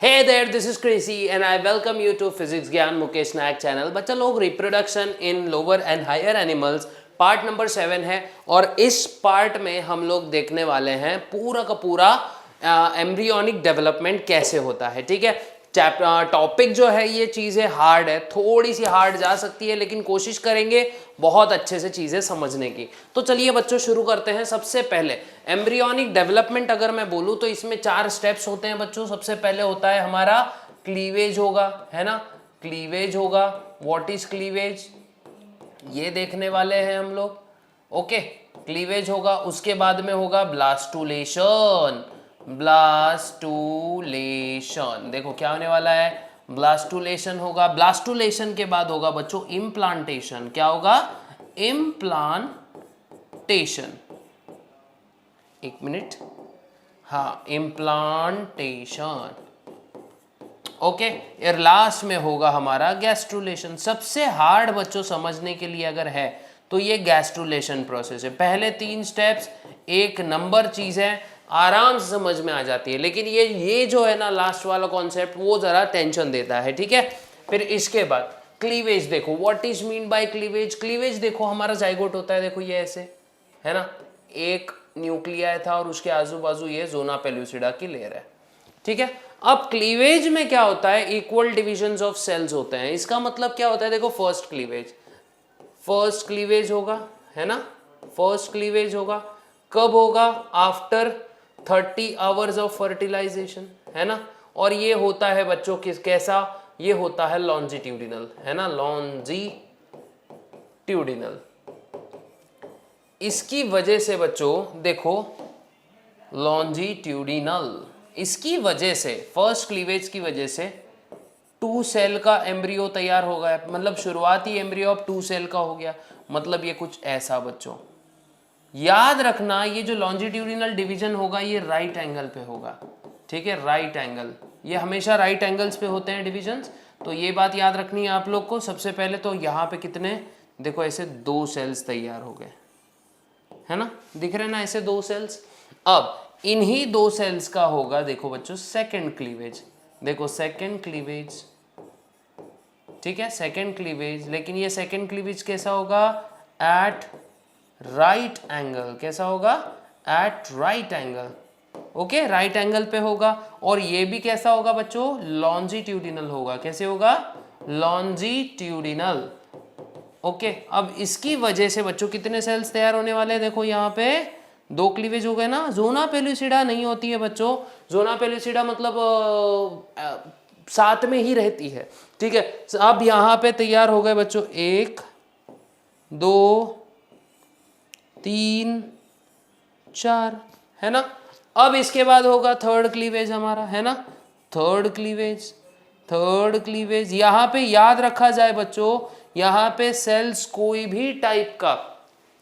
Hey there, this is Crazy and I welcome you to Physics Gyan Mukesh Nayak channel। बच्चा लोग reproduction in lower and higher animals part number 7 है और इस part में हम लोग देखने वाले हैं पूरा का पूरा एम्ब्रियोनिक डेवलपमेंट कैसे होता है। ठीक है, टॉपिक जो है ये चीज़ें हार्ड है, थोड़ी सी हार्ड जा सकती है, लेकिन कोशिश करेंगे बहुत अच्छे से चीज़ें समझने की। तो चलिए बच्चों शुरू करते हैं। सबसे पहले एम्ब्रियोनिक डेवलपमेंट अगर मैं बोलूँ तो इसमें 4 स्टेप्स होते हैं बच्चों। सबसे पहले होता है हमारा क्लीवेज होगा, है ना, क्लीवेज होगा। व्हाट इज क्लीवेज, ये देखने वाले हैं हम लोग। ओके, क्लीवेज होगा। उसके बाद में होगा ब्लास्टुलेशन। ब्लास्टुलेशन, देखो क्या होने वाला है, ब्लास्टुलेशन होगा। ब्लास्टुलेशन के बाद होगा बच्चों इम्प्लांटेशन। क्या होगा, इम्प्लांटेशन। एक मिनट, हाँ, इम्प्लांटेशन। ओके, यार लास्ट में होगा हमारा गैस्ट्रुलेशन। सबसे हार्ड बच्चों समझने के लिए अगर है तो ये गैस्ट्रुलेशन प्रोसेस है। पहले 3 स्टेप्स एक नंबर चीज है, आराम से समझ में आ जाती है, लेकिन ये जो है ना लास्ट वाला कॉन्सेप्ट वो जरा टेंशन देता है। ठीक है, फिर इसके बाद क्लीवेज देखो। What is mean by cleavage, cleavage देखो हमारा जाइगोट होता है, देखो ये ऐसे है ना, एक न्यूक्लियाई था और उसके आजू बाजू ये जोना पेलुसिडा की लेयर है। ठीक है, अब क्लीवेज में क्या होता है, इक्वल डिविजन्स ऑफ सेल्स होते हैं। इसका मतलब क्या होता है, देखो फर्स्ट क्लीवेज होगा, है ना, फर्स्ट क्लीवेज होगा। कब होगा, आफ्टर 30 आवर्स ऑफ फर्टिलाइजेशन, है ना। और ये होता है बच्चों कैसा, ये होता है लॉन्जिट्यूडिनल, है ना, लॉन्जिट्यूडिनल। इसकी वजह से बच्चों देखो लॉन्जिट्यूडिनल, इसकी वजह से फर्स्ट क्लीवेज की वजह से 2 सेल का एम्ब्रियो तैयार हो गया। मतलब शुरुआती एम्ब्रियो अब 2 सेल का हो गया। मतलब ये कुछ ऐसा बच्चों याद रखना, ये जो लॉन्जिट्यूडिनल डिवीजन होगा ये राइट एंगल पे होगा। ठीक है, राइट एंगल, ये हमेशा राइट एंगल्स पे होते हैं डिविजन्स। तो ये बात याद रखनी है आप लोग को। सबसे पहले तो यहाँ पे कितने, देखो ऐसे 2 सेल्स तैयार हो गए, है ना, दिख रहे ना ऐसे 2 सेल्स। अब इन्हीं 2 सेल्स का होगा देखो बच्चों सेकंड क्लीवेज। देखो सेकंड क्लीवेज, ठीक है, सेकंड क्लीवेज। लेकिन ये सेकंड क्लीवेज कैसा होगा, एट राइट एंगल। कैसा होगा, at right angle. Okay, right angle पे होगा। और ये भी कैसा होगा बच्चों, लॉन्जिट्यूडिनल होगा। कैसे होगा, लॉन्जिट्यूडिनल। ओके, अब इसकी वजह से बच्चों कितने सेल्स तैयार होने वाले हैं, देखो यहाँ पे 2 क्लीवेज हो गए ना। जोना पेलुसिडा नहीं होती है बच्चों, जोना पेलुसिडा मतलब साथ में ही रहती है। ठीक है, अब यहाँ पे तैयार हो गए बच्चों 1 2 3 4, है ना। अब इसके बाद होगा थर्ड क्लीवेज हमारा, है ना, थर्ड क्लीवेज। यहाँ पे याद रखा जाए बच्चों, यहाँ पे सेल्स कोई भी टाइप का,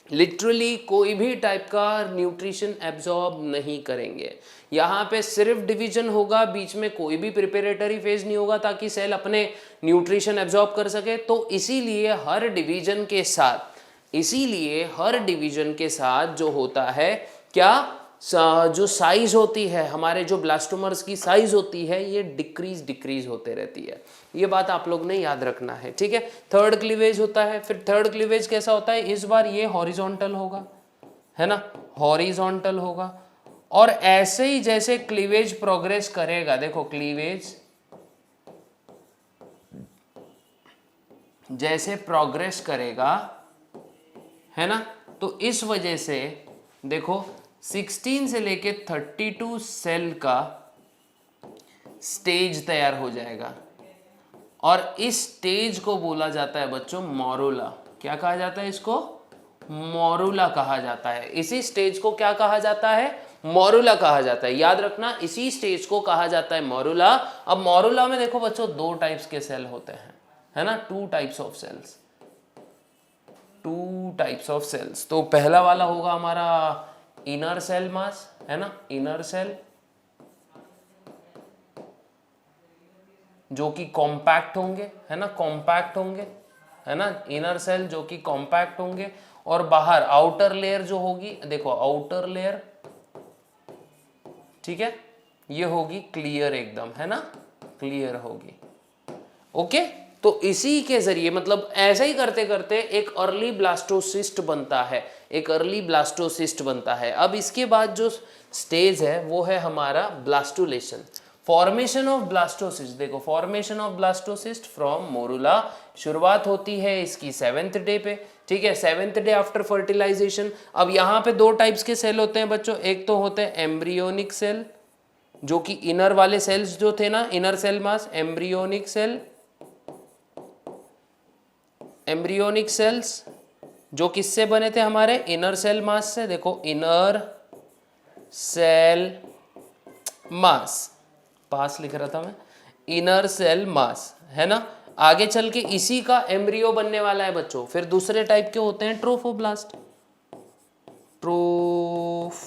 लिटरली कोई भी टाइप का न्यूट्रिशन एब्जॉर्ब नहीं करेंगे। यहाँ पे सिर्फ डिवीजन होगा, बीच में कोई भी प्रिपरेटरी फेज नहीं होगा ताकि सेल अपने न्यूट्रिशन एब्जॉर्ब कर सके। तो इसीलिए हर डिवीजन के साथ जो होता है क्या, जो साइज होती है हमारे, जो ब्लास्टोमर्स की साइज होती है ये डिक्रीज होते रहती है। ये बात आप लोग ने याद रखना है। ठीक है, थर्ड क्लीवेज होता है। फिर थर्ड क्लीवेज कैसा होता है, इस बार ये हॉरिजॉन्टल होगा, है ना, हॉरिजॉन्टल होगा। और ऐसे ही जैसे क्लीवेज प्रोग्रेस करेगा, देखो क्लीवेज जैसे प्रोग्रेस करेगा, है ना, तो इस वजह से देखो 16 से लेके 32 सेल का स्टेज तैयार हो जाएगा। और इस स्टेज को बोला जाता है बच्चों मोरुला। क्या कहा जाता है इसको, मोरुला कहा जाता है। इसी स्टेज को क्या कहा जाता है, मोरुला कहा जाता है। याद रखना, इसी स्टेज को कहा जाता है मोरुला। अब मोरुला में देखो बच्चों 2 टाइप्स के सेल होते हैं, है ना, 2 टाइप्स ऑफ सेल्स। तो पहला वाला होगा हमारा इनर सेल मास, है ना, इनर सेल जो कि कॉम्पैक्ट होंगे, है ना, है ना, इनर सेल जो कि कॉम्पैक्ट होंगे। और बाहर आउटर लेयर जो होगी, देखो आउटर लेयर, ठीक है, ये होगी क्लियर एकदम, है ना, क्लियर होगी। ओके, तो इसी के जरिए मतलब ऐसा ही करते करते एक अर्ली ब्लास्टोसिस्ट बनता है, एक अर्ली ब्लास्टोसिस्ट बनता है। अब इसके बाद जो स्टेज है वो है हमारा ब्लास्टुलेशन, फॉर्मेशन ऑफ ब्लास्टोसिस्ट। देखो, formation of blastocyst from morula, शुरुआत होती है इसकी 7th डे पे, ठीक है, 7th डे आफ्टर फर्टिलाइजेशन। अब यहाँ पे 2 टाइप्स के सेल होते हैं बच्चों, एक तो होते हैं एम्ब्रियोनिक सेल, जो कि इनर वाले सेल्स जो थे ना, inner cell mass, embryonic cell, embryonic cells जो किससे बने थे हमारे, इनर सेल मास से। देखो, इनर सेल मास, पास लिख रहा था मैं, इनर सेल मास, है ना। आगे चल के इसी का एम्ब्रियो बनने वाला है बच्चों। फिर दूसरे टाइप के होते हैं ट्रोफोब्लास्ट, ट्रोफोब्लास्ट,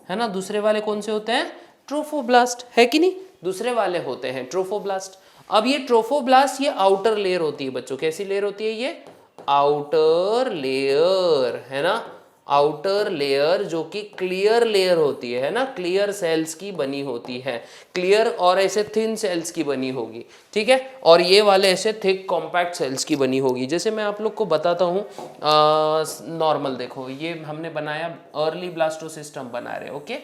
है ना। दूसरे वाले कौन से होते हैं, ट्रोफोब्लास्ट, है कि नहीं, दूसरे वाले होते हैं ट्रोफोब्लास्ट। अब ये ट्रोफोब्लास्ट ये आउटर लेयर होती है बच्चों, कैसी लेयर होती है ये, आउटर लेयर, है ना, आउटर लेयर जो कि क्लियर लेयर होती है ना, क्लियर सेल्स की बनी होती है, क्लियर और ऐसे थिन सेल्स की बनी होगी, ठीक है। और ये वाले ऐसे थिक कॉम्पैक्ट सेल्स की बनी होगी। जैसे मैं आप लोग को बताता हूँ, नॉर्मल देखो, ये हमने बनाया अर्ली ब्लास्टोसिस्ट हम बना रहे, ओके,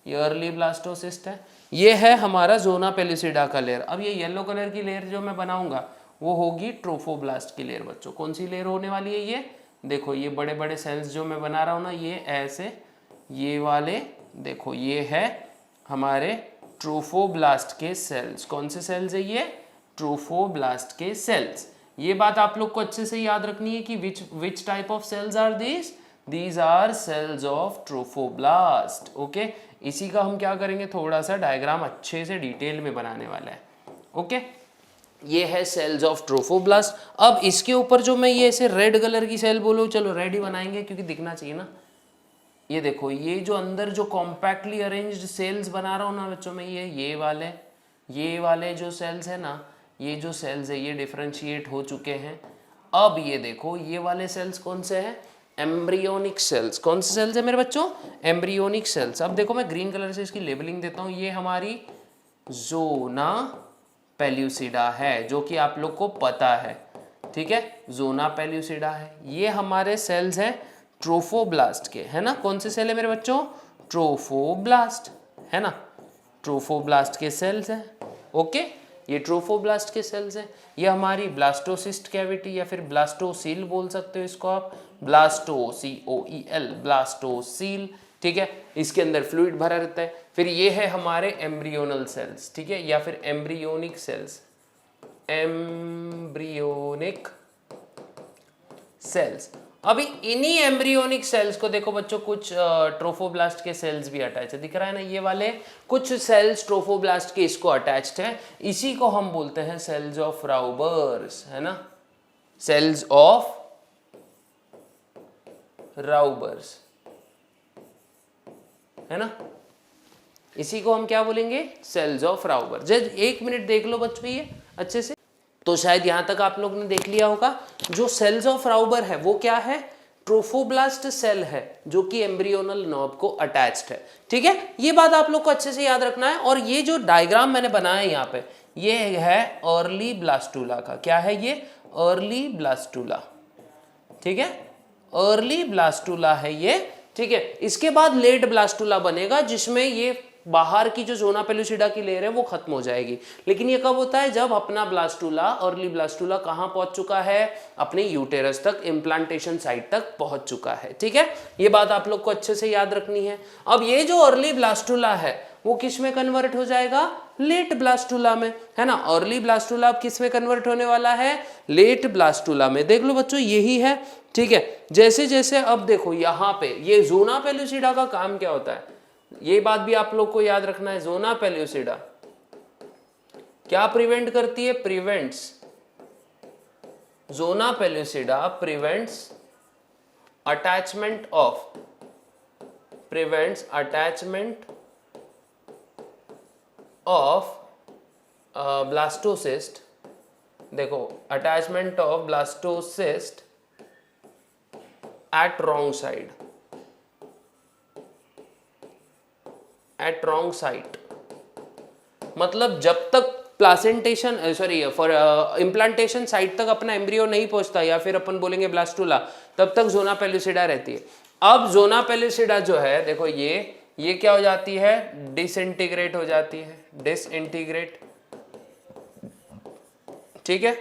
ये अर्ली ब्लास्टोसिस्ट है, ये है हमारा जोना पेलिसिडा का लेयर। अब ये येलो कलर की लेयर जो मैं बनाऊंगा वो होगी ट्रोफोब्लास्ट की लेयर बच्चों। कौन सी लेयर होने वाली है ये, देखो, ये बड़े बड़े सेल्स जो मैं बना रहा हूँ ना, ये ऐसे, ये वाले देखो, ये है हमारे ट्रोफोब्लास्ट के सेल्स। कौन से सेल्स है ये, ट्रोफोब्लास्ट के सेल्स। ये बात आप लोग को अच्छे से याद रखनी है कि which type of cells are these are cells of trophoblast, okay. इसी का हम क्या करेंगे, थोड़ा सा डायग्राम अच्छे से डिटेल में बनाने वाला है, ओके। ये है सेल्स ऑफ ट्रोफोब्लास्ट। अब इसके ऊपर जो मैं ये ऐसे रेड कलर की सेल बोलूँ, चलो रेड ही बनाएंगे क्योंकि दिखना चाहिए ना। ये देखो, ये जो अंदर जो कॉम्पैक्टली अरेंज्ड सेल्स बना रहा हूँ ना बच्चों में, ये वाले जो सेल्स है ना, ये जो सेल्स है ये डिफरेंशिएट हो चुके हैं। अब ये देखो, ये वाले सेल्स कौन से हैं, एम्ब्रियोनिक सेल्स। कौन से सेल्स है मेरे बच्चों, एम्ब्रियोनिक सेल्स। अब देखो, मैं ग्रीन कलर से इसकी लेबलिंग देता हूँ, ये हमारी जोना पेल्यूसिडा है, जो कि आप लोग को पता है, ठीक है, जोना पेल्यूसिडा है। ये हमारे सेल्स हैं ट्रोफोब्लास्ट के, है ना। कौन से सेल है मेरे बच्चों, ट्रोफोब्लास्ट, है ना, ट्रोफोब्लास्ट के सेल्स हैं, ओके। ये ट्रोफोब्लास्ट के सेल्स हैं। ये हमारी ब्लास्टोसिस्ट कैविटी या फिर ब्लास्टोसील बोल सकते हो इसको आप, ब्लास्टोसीओईएल, ब्लास्टोसील, ठीक है। इसके अंदर फ्लूइड भरा रहता है। फिर ये है हमारे एम्ब्रियोनल सेल्स, ठीक है, या फिर एम्ब्रियोनिक सेल्स, एम्ब्रियोनिक सेल्स। अभी इन्हीं एम्ब्रियोनिक सेल्स को देखो बच्चों, कुछ ट्रोफोब्लास्ट के सेल्स भी अटैच है, दिख रहा है ना, ये वाले कुछ सेल्स ट्रोफोब्लास्ट के इसको अटैच्ड है। इसी को हम बोलते हैं सेल्स ऑफ राउबर्स, है ना, सेल्स ऑफ राउबर्स, है ना। इसी को हम क्या बोलेंगे, सेल्स ऑफ राउबर। जब 1 मिनट देख लो बच्चों ये अच्छे से, तो शायद यहां तक आप लोग ने देख लिया होगा। जो सेल्स ऑफ राउबर है वो क्या है, ट्रोफोब्लास्ट सेल है जो कि एम्ब्रियोनल नॉब को अटैच्ड है, ठीक है। ये बात आप लोग को अच्छे से याद रखना है। और ये जो डायग्राम मैंने बनाया यहाँ पे, ये है अर्ली ब्लास्टुला का। क्या है ये, अर्ली ब्लास्टुला, ठीक है, अर्ली ब्लास्टुला है ये, ठीक है। इसके बाद लेट ब्लास्टुला बनेगा, जिसमें ये बाहर की जो जोना पेलुसिडा की लेयर है वो खत्म हो जाएगी। लेकिन ये कब होता है, जब अपना ब्लास्टुला, अर्ली ब्लास्टुला कहां पहुंच चुका है, अपने यूटेरस तक, इम्प्लांटेशन साइट तक पहुंच चुका है, ठीक है। ये बात आप लोग को अच्छे से याद रखनी है। अब ये जो अर्ली ब्लास्टुला है वो किस में कन्वर्ट हो जाएगा, लेट ब्लास्टुला में, है ना। अर्ली ब्लास्टुला अब किस में कन्वर्ट होने वाला है, लेट ब्लास्टुला में। देख लो बच्चों, यही है, ठीक है। जैसे जैसे अब देखो यहाँ पे ये जोना पेलुसिडा का काम क्या होता है, ये बात भी आप लोग को याद रखना है। जोना पेल्यूसिडा क्या प्रिवेंट करती है, prevents, zona pellucida prevents attachment of, prevents attachment of blastocyst. देखो, attachment of blastocyst at wrong side, at wrong site, मतलब जब तक प्लासेंटेशन फॉर इम्प्लांटेशन साइट तक अपना एम्ब्रियो नहीं पहुंचता या फिर अपन बोलेंगे ब्लास्टुला, तब तक जोना पेलुसिडा रहती है। अब जोना पेलुसिडा जो है देखो ये क्या हो जाती है, डिसइंटीग्रेट हो जाती है, डिसइंटीग्रेट, ठीक है।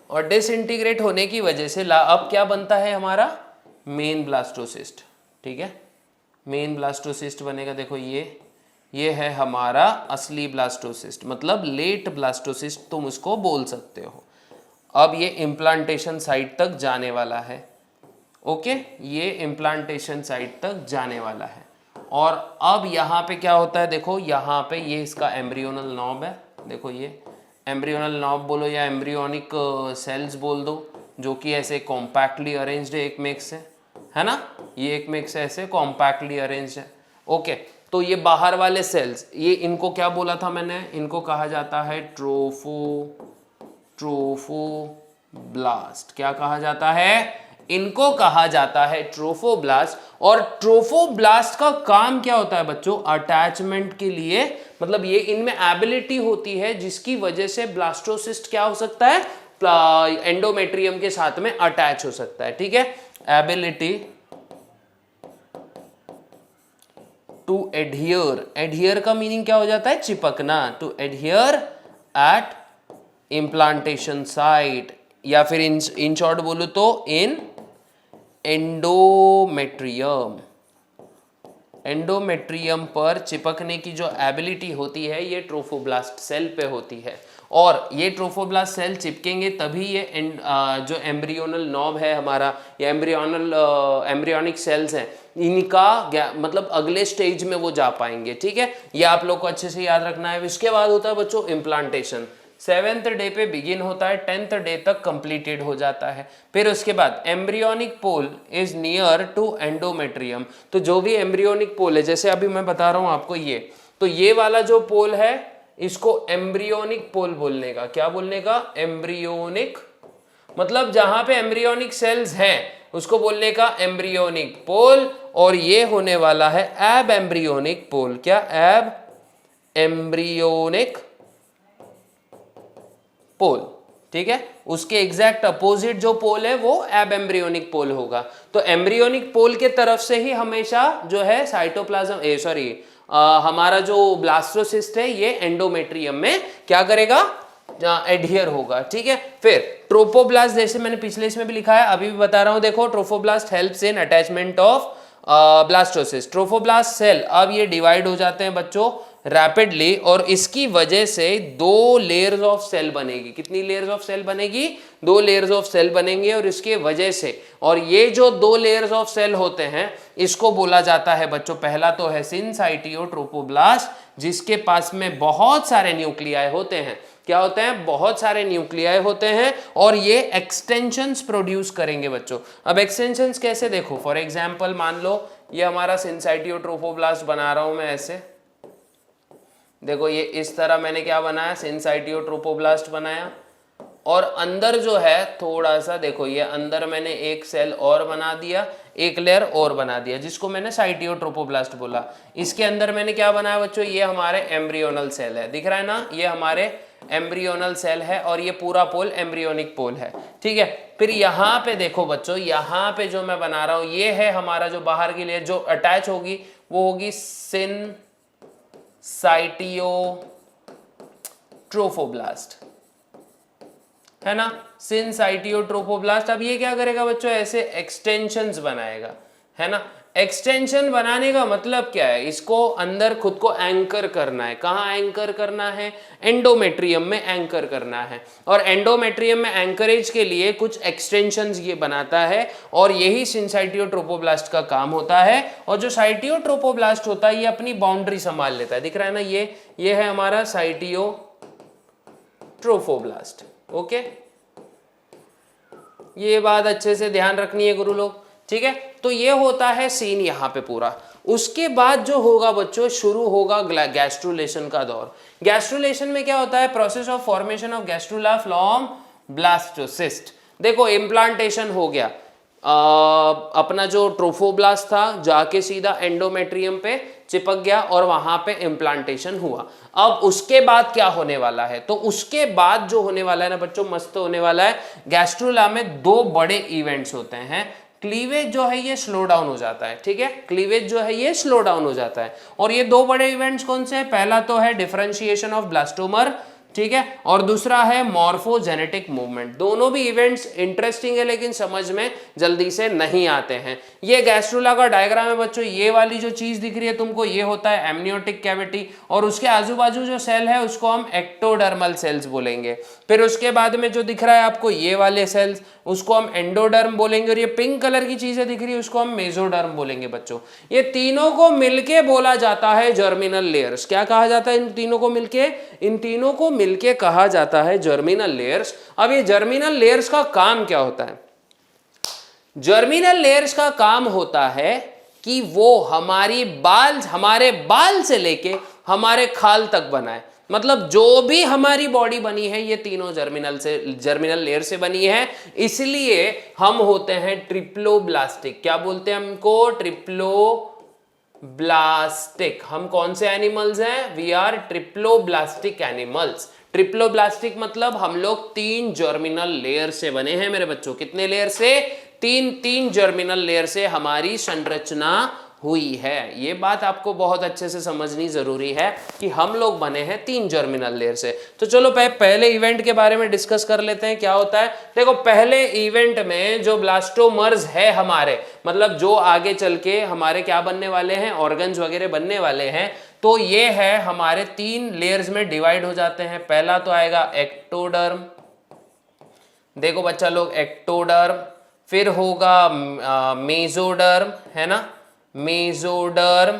और डिसइंटीग्रेट होने की वजह से अब क्या बनता है हमारा, मेन ब्लास्टोसिस्ट, ठीक है। मेन ब्लास्टोसिस्ट बनेगा, देखो ये है हमारा असली ब्लास्टोसिस्ट, मतलब लेट ब्लास्टोसिस्ट तुम उसको बोल सकते हो। अब ये इम्प्लांटेशन साइट तक जाने वाला है, ओके, ये इम्प्लांटेशन साइट तक जाने वाला है। और अब यहाँ पे क्या होता है, देखो यहाँ पे ये इसका एम्ब्रियोनल नॉब है, देखो ये एम्ब्रियोनल नॉब बोलो या एम्ब्रियोनिक सेल्स बोल दो, जो कि ऐसे कॉम्पैक्टली अरेंज्ड एक में से है ना, ये एक में से ऐसे कॉम्पैक्टली अरेंज्ड है, ओके। तो ये बाहर वाले सेल्स, ये इनको क्या बोला था मैंने, इनको कहा जाता है ट्रोफोब्लास्ट। क्या कहा जाता है, इनको कहा जाता है ट्रोफोब्लास्ट। और ट्रोफोब्लास्ट का काम क्या होता है बच्चों, अटैचमेंट के लिए, मतलब ये इनमें एबिलिटी होती है जिसकी वजह से ब्लास्टोसिस्ट क्या हो सकता है, एंडोमेट्रियम के साथ में अटैच हो सकता है, ठीक है। एबिलिटी टू एडहियर, एडहियर का मीनिंग क्या हो जाता है, चिपकना, to adhere at implantation site, या फिर इन शॉर्ट बोलो तो इन एंडोमेट्रियम। एंडोमेट्रियम पर चिपकने की जो एबिलिटी होती है ये ट्रोफोब्लास्ट सेल पे होती है। और ये ट्रोफोब्लास्ट सेल चिपकेंगे तभी ये जो एम्ब्रियोनल नॉब है हमारा, या एम्ब्रियोनिक सेल्स हैं, इनका मतलब अगले स्टेज में वो जा पाएंगे, ठीक है। ये आप लोग को अच्छे से याद रखना है। इसके बाद होता है बच्चों इम्प्लांटेशन, 7th डे पे बिगिन होता है, 10th डे तक कंप्लीटेड हो जाता है। फिर उसके बाद embryonic pole is near to endometrium. तो जो भी एम्ब्रियोनिक पोल है, जैसे अभी मैं बता रहा हूं आपको ये, तो ये वाला जो पोल है इसको एम्ब्रियोनिक पोल बोलने का, क्या बोलने का, एम्ब्रियोनिक, मतलब जहां पे एम्ब्रियोनिक सेल्स हैं उसको बोलने का एम्ब्रियोनिक पोल। और ये होने वाला है एब एम्ब्रियोनिक पोल, क्या, एब एम्ब्रियोनिक पोल, ठीक है। उसके एग्जैक्ट अपोजिट जो पोल है वो एब एम्ब्रियोनिक पोल होगा। तो एम्ब्रियोनिक पोल के तरफ से ही हमेशा जो है साइटोप्लाज्म हमारा जो ब्लास्टोसिस्ट है ये एंडोमेट्रियम में क्या करेगा, एडहियर होगा, ठीक है। फिर ट्रोफोब्लास्ट, जैसे मैंने पिछले इसमें भी लिखा है, अभी भी बता रहा हूं, देखो trophoblast helps in attachment of blastocyst. Trophoblast cell अब ये डिवाइड हो जाते हैं बच्चों रैपिडली, और इसकी वजह से 2 लेयर्स ऑफ सेल बनेगी। कितनी लेयर्स ऑफ सेल बनेगी, 2 लेयर्स ऑफ सेल बनेंगे। और इसके वजह से, और ये जो 2 लेयर्स ऑफ सेल होते हैं इसको बोला जाता है बच्चों, पहला तो है सिनसाइटियो ट्रोफोब्लास्ट, जिसके पास में बहुत सारे न्यूक्लियाई होते हैं। क्या होते हैं, बहुत सारे न्यूक्लियाई होते हैं, और ये एक्सटेंशंस प्रोड्यूस करेंगे बच्चों। अब एक्सटेंशंस कैसे, देखो फॉर एग्जांपल मान लो ये हमारा सिनसाइटियो ट्रोफोब्लास्ट बना रहा हूं मैं ऐसे, देखो ये इस तरह मैंने क्या बनाया, सिनसाइटियो ट्रोफोब्लास्ट बनाया। और अंदर जो है थोड़ा सा, देखो ये अंदर मैंने एक सेल और बना दिया, एक लेयर और बना दिया, जिसको मैंने साइटियो ट्रोफोब्लास्ट बोला। इसके अंदर मैंने क्या बनाया बच्चों, ये हमारे एम्ब्रियोनल सेल है, दिख रहा है ना, ये हमारे एम्ब्रियोनल सेल है, और ये पूरा पोल एम्ब्रियोनिक पोल है, ठीक है। फिर यहाँ पे देखो बच्चों, यहाँ पे जो मैं बना रहा हूँ ये है हमारा जो बाहर की लेयर जो अटैच होगी, वो होगी सिनसाइटियो ट्रोफोब्लास्ट, है ना, सिनसाइटियो ट्रोफोब्लास्ट। अब ये क्या करेगा बच्चों, ऐसे एक्सटेंशंस बनाएगा, है ना। एक्सटेंशन बनाने का मतलब क्या है, इसको अंदर खुद को एंकर करना है। कहाँ एंकर करना है, एंडोमेट्रियम में एंकर करना है। और एंडोमेट्रियम में एंकरेज के लिए कुछ एक्सटेंशंस ये बनाता है, और यही सिनसाइटियो ट्रोफोब्लास्ट का काम होता है। और जो साइटियो ट्रोफोब्लास्ट होता है ये अपनी बाउंड्री संभाल लेता है, दिख रहा है ना, ये है हमारा साइटियो ट्रोफोब्लास्ट, ओके। ये बात अच्छे से ध्यान रखनी है गुरु लोग, ठीक है। तो ये होता है सीन यहाँ पे पूरा। उसके बाद जो होगा बच्चों, शुरू होगा गैस्ट्रुलेशन का दौर। गैस्ट्रुलेशन में क्या होता है, process of formation of gastrula from blastocyst. देखो इम्प्लांटेशन हो गया, अपना जो ट्रोफोब्लास्ट था जाके सीधा एंडोमेट्रियम पे चिपक गया और वहां पे इम्प्लांटेशन हुआ। अब उसके बाद क्या होने वाला है, तो उसके बाद जो होने वाला है ना बच्चों, मस्त होने वाला है। गैस्ट्रुला में दो बड़े इवेंट्स होते हैं। क्लीवेज जो है ये स्लो डाउन हो जाता है, ठीक है, क्लीवेज जो है ये स्लो डाउन हो जाता है। और ये दो बड़े इवेंट्स कौन से हैं? पहला तो है डिफरेंशिएशन ऑफ ब्लास्टोमर, ठीक है, और दूसरा है मॉर्फोजेनेटिक मूवमेंट। दोनों भी इवेंट्स इंटरेस्टिंग है लेकिन समझ में जल्दी से नहीं आते हैं। ये गैस्ट्रुला का डायग्राम है बच्चों। ये वाली जो चीज दिख रही है तुमको, ये होता है एमनियोटिक कैविटी, और उसके आजू बाजू जो सेल है उसको हम एक्टोडर्मल सेल्स बोलेंगे। फिर उसके बाद में जो दिख रहा है आपको ये वाले सेल्स, उसको हम एंडोडर्म बोलेंगे, और ये पिंक कलर की चीजें दिख रही है उसको हम मेसोडर्म बोलेंगे बच्चों। ये तीनों को मिलके बोला जाता है जर्मिनल लेयर्स। क्या कहा जाता है इन तीनों को मिलके? इन तीनों को मिलके कहा जाता है जर्मिनल लेयर्स। अब ये जर्मिनल लेयर्स का काम क्या होता है? जर्मिनल लेयर्स का काम होता है कि वो हमारे बाल से लेके हमारे खाल तक बनाए। मतलब जो भी हमारी बॉडी बनी है ये तीनों जर्मिनल लेयर से बनी है, इसलिए हम होते हैं ट्रिप्लोब्लास्टिक। क्या बोलते हैं हमको? ट्रिप्लोब्लास्टिक। हम कौन से एनिमल्स हैं? We are triploblastic animals. Triploblastic मतलब हम लोग 3 जर्मिनल लेयर से बने हैं मेरे बच्चों। कितने लेयर से? 3 जर्मिनल लेयर से हमारी संरचना हुई है। ये बात आपको बहुत अच्छे से समझनी जरूरी है कि हम लोग बने हैं 3 जर्मिनल लेयर से। तो चलो पहले इवेंट के बारे में डिस्कस कर लेते हैं क्या होता है। देखो पहले इवेंट में जो ब्लास्टोमर्स है हमारे, मतलब जो आगे चल के हमारे क्या बनने वाले हैं, ऑर्गन्स वगैरह बनने वाले हैं, तो ये है हमारे 3 लेयर्स में डिवाइड हो जाते हैं। पहला तो आएगा एक्टोडर्म, देखो बच्चा लोग एक्टोडर्म, फिर होगा मेसोडर्म, है ना, मेसोडर्म,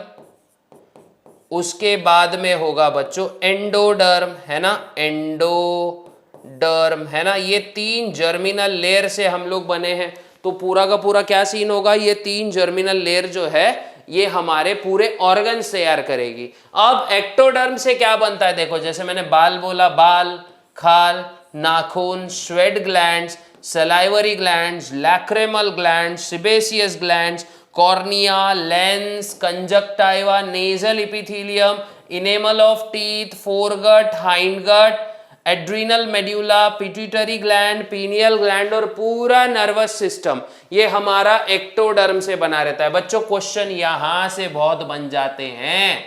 उसके बाद में होगा बच्चों एंडोडर्म, है ना, एंडोडर्म, है ना। ये 3 जर्मिनल लेयर से हम लोग बने हैं। तो पूरा का पूरा क्या सीन होगा, ये 3 जर्मिनल लेयर जो है ये हमारे पूरे ऑर्गन्स तैयार करेगी। अब एक्टोडर्म से क्या बनता है? देखो जैसे मैंने बाल बोला, बाल, खाल, नाखून, sweat glands, salivary glands, lacrimal glands, sebaceous glands, cornea, lens, conjunctiva, nasal epithelium, enamel of teeth, foregut, hindgut, adrenal medulla, pituitary gland, pineal gland और पूरा नर्वस सिस्टम, ये हमारा एक्टोडर्म से बना रहता है। बच्चों क्वेश्चन यहां से बहुत बन जाते हैं,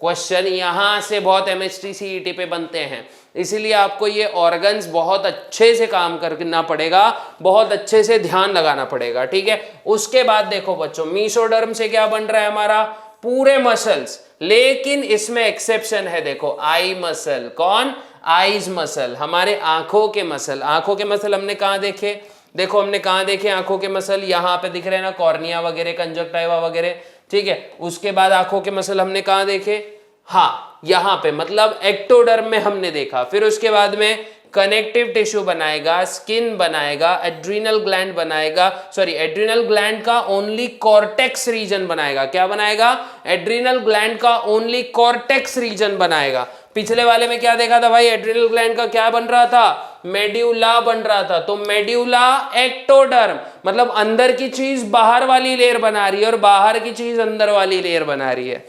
क्वेश्चन यहां से बहुत एमएसटी सीईटी पे बनते हैं, इसीलिए आपको ये ऑर्गन्स बहुत अच्छे से काम करना पड़ेगा, बहुत अच्छे से ध्यान लगाना पड़ेगा, ठीक है। उसके बाद देखो बच्चों मेसोडर्म से क्या बन रहा है हमारा? पूरे मसल्स, लेकिन इसमें एक्सेप्शन है। देखो आई मसल, कौन? आईज मसल, हमारे आंखों के मसल। आंखों के मसल हमने कहाँ देखे? देखो हमने कहाँ देखे आंखों के मसल? यहाँ पे दिख रहे हैं ना, कॉर्निया वगैरह, कंजक्टाइवा वगैरह, ठीक है। उसके बाद आंखों के मसल हमने कहाँ देखे? हाँ यहाँ पे, मतलब एक्टोडर्म में हमने देखा। फिर उसके बाद में कनेक्टिव टिश्यू बनाएगा, स्किन बनाएगा, एड्रीनल ग्लैंड बनाएगा, सॉरी एड्रीनल ग्लैंड का ओनली कॉर्टेक्स रीजन बनाएगा। क्या बनाएगा? एड्रीनल ग्लैंड का ओनली कॉर्टेक्स रीजन बनाएगा। पिछले वाले में क्या देखा था भाई? एड्रीनल ग्लैंड का क्या बन रहा था? मेड्यूला बन रहा था। तो मेड्यूला एक्टोडर्म मतलब अंदर की चीज बाहर वाली लेयर बना रही है और बाहर की चीज अंदर वाली लेयर बना रही है,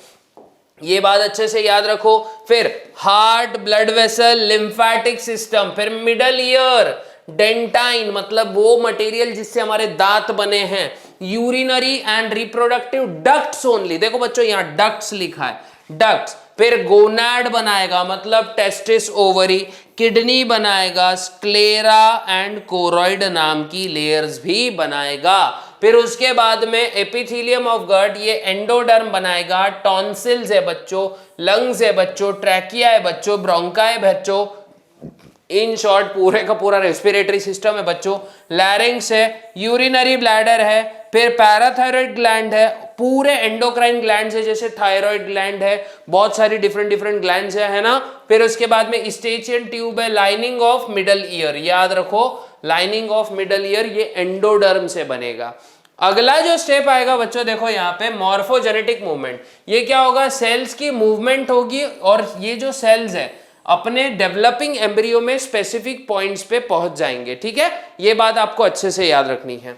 ये बात अच्छे से याद रखो। फिर heart, blood vessel, lymphatic system, फिर मिडल ईयर, डेंटाइन मतलब वो मटेरियल जिससे हमारे दांत बने हैं, urinary and reproductive ducts only, देखो बच्चों यहां डक्ट्स लिखा है, डक्ट्स। फिर गोनाड बनाएगा मतलब टेस्टिस, ओवरी, किडनी बनाएगा, स्क्लेरा एंड कोरॉइड नाम की लेयर्स भी बनाएगा। फिर उसके बाद में एपिथेलियम ऑफ गट, ये एंडोडर्म बनाएगा, टॉन्सिल्स है बच्चों, लंग्स है बच्चों, ट्रैकिया है बच्चों, ब्रोंका है बच्चों, इन शॉर्ट पूरे का पूरा रेस्पिरेटरी सिस्टम है बच्चों, लैरिंग्स है, यूरिनरी ब्लैडर है, फिर पैराथायरॉइड ग्लैंड है, पूरे एंडोक्राइन ग्लैंड्स है जैसे थायराइड ग्लैंड है, बहुत सारी डिफरेंट ग्लैंड्स है ना। फिर उसके बाद में स्टेचियन ट्यूब है, लाइनिंग ऑफ मिडल ईयर, याद रखो लाइनिंग ऑफ मिडल ईयर ये एंडोडर्म से बनेगा। अगला जो स्टेप आएगा बच्चों देखो यहाँ पे मॉर्फोजेनेटिक मूवमेंट, ये क्या होगा? सेल्स की मूवमेंट होगी और ये जो सेल्स है अपने डेवलपिंग एम्ब्रियो में स्पेसिफिक पॉइंट्स पे पहुंच जाएंगे, ठीक है। ये बात आपको अच्छे से याद रखनी है।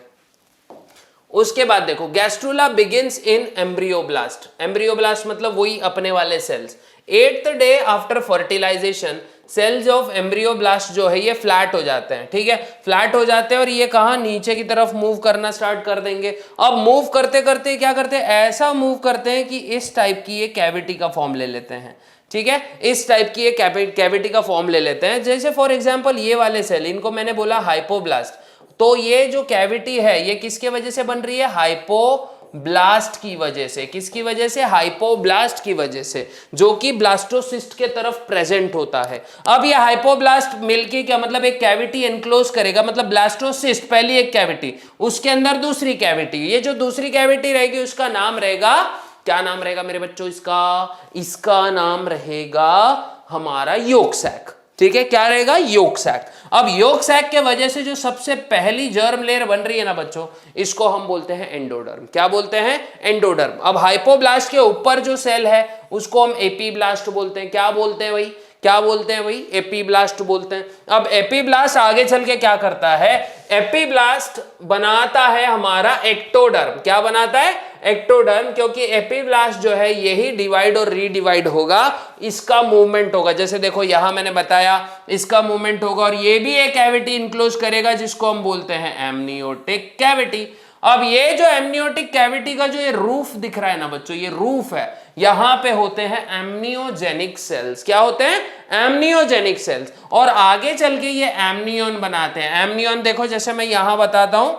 उसके बाद देखो gastrula begins in embryoblast, embryoblast मतलब वही अपने वाले cells. 8th day after fertilization cells of embryoblast जो है ये फ्लैट हो जाते हैं, ठीक है, फ्लैट हो जाते हैं और ये कहां नीचे की तरफ मूव करना स्टार्ट कर देंगे। अब मूव करते करते क्या करते हैं, ऐसा मूव करते हैं कि इस टाइप की ये कैविटी का फॉर्म ले लेते हैं, ठीक है, इस टाइप की ये कैविटी का फॉर्म ले लेते हैं। जैसे फॉर एग्जांपल ये वाले सेल, इनको मैंने बोला हाइपोब्लास्ट, तो ये जो कैविटी है ये किसके वजह से बन रही है, हाइपोब्लास्ट की वजह से। किसकी वजह से, हाइपोब्लास्ट की वजह से, जो कि ब्लास्टोसिस्ट के तरफ प्रेजेंट होता है। अब ये हाइपोब्लास्ट मिलके क्या मतलब एक कैविटी एनक्लोज करेगा, मतलब ब्लास्टोसिस्ट पहली एक कैविटी, उसके अंदर दूसरी कैविटी, ये जो दूसरी कैविटी रहेगी उसका नाम रहेगा, क्या नाम रहेगा मेरे बच्चों इसका नाम रहेगा हमारा योक सैक, ठीक है, क्या रहेगा, योक सैक। अब योक सैक के वजह से जो सबसे पहली जर्म लेयर बन रही है ना बच्चों, इसको हम बोलते हैं एंडोडर्म। क्या बोलते हैं, एंडोडर्म। अब हाइपोब्लास्ट के ऊपर जो सेल है उसको हम एपीब्लास्ट बोलते हैं। क्या बोलते हैं भाई, क्या बोलते हैं भाई, एपीब्लास्ट बोलते हैं। अब एपीब्लास्ट आगे चल के क्या करता है, एपीब्लास्ट बनाता है हमारा एक्टोडर्म। क्या बनाता है, एक्टोडर्म, क्योंकि एपीब्लास्ट जो है यही डिवाइड और रीडिवाइड होगा, इसका मूवमेंट होगा। जैसे देखो यहां मैंने बताया इसका मूवमेंट होगा और ये भी एक कैविटी इनक्लोज करेगा जिसको हम बोलते हैं एमनियोटिक कैविटी। अब ये जो एमनियोटिक कैविटी का जो ये रूफ दिख रहा है ना बच्चों, ये रूफ है, यहां पे होते हैं एमनियोजेनिक सेल्स। क्या होते हैं, एमनियोजेनिक सेल्स। और आगे चल के ये एमनियोन बनाते हैं। एमनियोन देखो जैसे मैं यहां बताता हूं,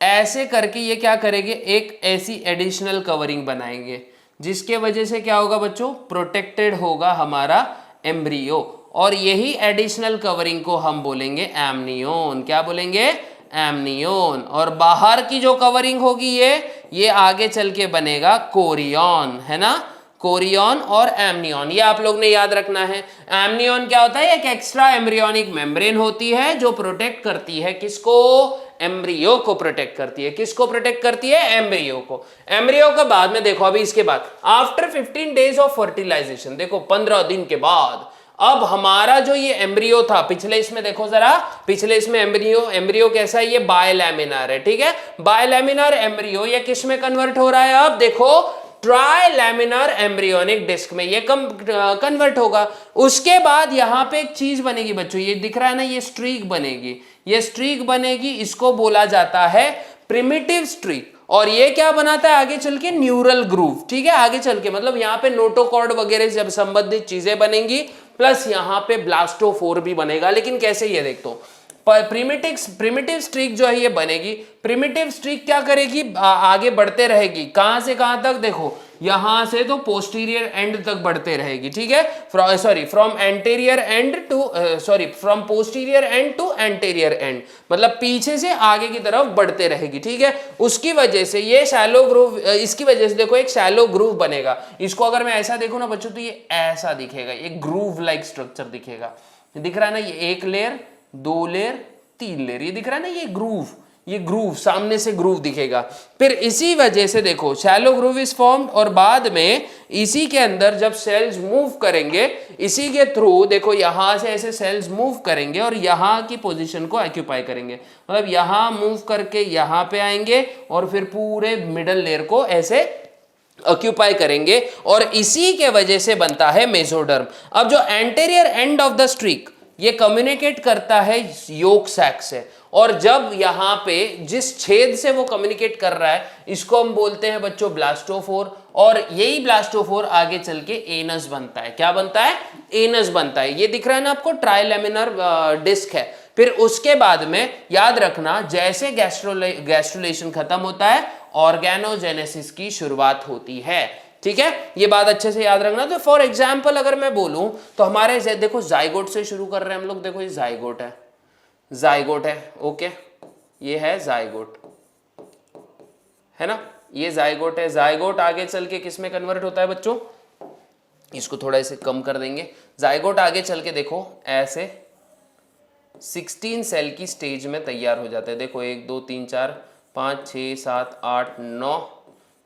ऐसे करके ये क्या करेंगे, एक ऐसी एडिशनल कवरिंग बनाएंगे जिसके वजह से क्या होगा बच्चों, प्रोटेक्टेड होगा हमारा एम्ब्रियो। और यही एडिशनल कवरिंग को हम बोलेंगे एमनियोन। क्या बोलेंगे, एमनियोन। और बाहर की जो कवरिंग होगी ये आगे चल के बनेगा कोरियन, है ना, कोरियन और एमनियोन, ये आप लोग ने याद रखना है। एमनियोन क्या होता है, एक एक्स्ट्रा एम्ब्रियोनिक मेम्ब्रेन होती है जो प्रोटेक्ट करती है किसको, एम्ब्रियो को प्रोटेक्ट करती है। किसको प्रोटेक्ट करती है, एम्ब्रियो को। एम्ब्रियो के बाद में देखो, अभी इसके बाद आफ्टर 15 डेज ऑफ फर्टिलाइजेशन, देखो 15 दिन के बाद अब हमारा जो ये एम्ब्रियो था, पिछले इसमें देखो जरा, पिछले इसमें एम्ब्रियो कैसा है, ये बायलैमिनार है, ठीक है, बायलैमिनार एम्ब्रियो ये किस में कन्वर्ट हो रहा है, अब देखो ट्राइलैमिनार एम्ब्रियोनिक डिस्क में ये कन्वर्ट होगा। उसके बाद यहां पे एक चीज बनेगी बच्चों, ये दिख रहा है ना, ये स्ट्रीक बनेगी, ये स्ट्रीक बनेगी, इसको बोला जाता है प्रिमिटिव स्ट्रीक। और ये क्या बनाता है आगे चल के, न्यूरल ग्रूव, ठीक है, आगे चल के मतलब यहाँ पे नोटोकॉर्ड वगैरह जब संबंधित चीजें बनेंगी, प्लस यहाँ पे ब्लास्टोफोर भी बनेगा। लेकिन कैसे, ये देख दो, प्रिमिटिव स्ट्रीक जो है ये बनेगी। प्रिमिटिव स्ट्रीक क्या करेगी, आगे बढ़ते रहेगी, कहां से कहां तक, देखो यहां से तो पोस्टीरियर एंड तक बढ़ते रहेगी, ठीक है, from anterior end to from posterior end to anterior end, मतलब पीछे से आगे की तरफ बढ़ते रहेगी, ठीक है। उसकी वजह से ये शैलो ग्रूव, इसकी वजह से देखो एक शैलो ग्रूव बनेगा। इसको अगर मैं ऐसा देखूं ना बच्चों, तो ये ऐसा दिखेगा, एक ग्रूव लाइक स्ट्रक्चर दिखेगा, दिख रहा है ना, ये एक लेयर, 2 लेयर, 3 लेयर, ये दिख रहा है ना, ये ग्रूव सामने से ग्रूव दिखेगा। फिर इसी वजह से देखो शैलो ग्रूव इज फॉर्म्ड, और बाद में इसी के अंदर जब सेल्स मूव करेंगे, इसी के थ्रू देखो यहां से ऐसे सेल्स मूव करेंगे और यहां की पोजीशन को ऑक्यूपाई करेंगे, मतलब यहां मूव करके यहां पे आएंगे और फिर पूरे मिडल लेयर को ऐसे ऑक्यूपाई करेंगे, और इसी के वजह से बनता है मेसोडर्म। अब जो anterior end of the streak ये कम्युनिकेट करता है योक सैक से, और जब यहां पे जिस छेद से वो कम्युनिकेट कर रहा है इसको हम बोलते हैं बच्चों ब्लास्टोफोर, और यही ब्लास्टोफोर आगे चल के एनस बनता है। क्या बनता है, एनस बनता है। ये दिख रहा है ना आपको, ट्राइलैमिनर डिस्क है। फिर उसके बाद में याद रखना, जैसे गैस्ट्रुलेशन खत्म होता है ऑर्गेनोजेनेसिस की शुरुआत होती है, ठीक है, ये बात अच्छे से याद रखना। तो फॉर एग्जाम्पल अगर मैं बोलूं तो हमारे देखो जाइगोट से शुरू कर रहे हैं हम लोग, देखो ये जाइगोट है, जाइगोट है, ओके, ये है जाइगोट, है ना, ये जाइगोट है। जाइगोट आगे चल के किस में कन्वर्ट होता है बच्चों, इसको थोड़ा इसे कम कर देंगे। जाइगोट आगे चल के देखो ऐसे 16 सेल की स्टेज में तैयार हो जाते हैं। देखो 1 2 3 4 5 6 7 8 9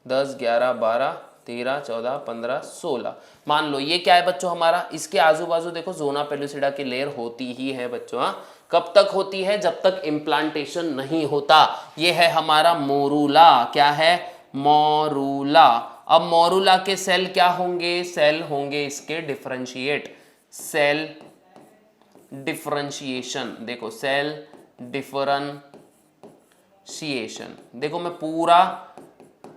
10 11 12 13 14 15 16, मान लो ये क्या है बच्चों हमारा, इसके आजू बाजू देखो जोना पेलुसिडा की लेयर होती ही है बच्चों, हाँ, कब तक होती है? जब तक इम्प्लांटेशन नहीं होता। ये है हमारा मोरूला। क्या है? मोरूला। अब मोरूला के सेल क्या होंगे? सेल होंगे इसके डिफरेंशिएट, सेल डिफरेंशिएशन। देखो सेल डिफरेंशिएशन, देखो मैं पूरा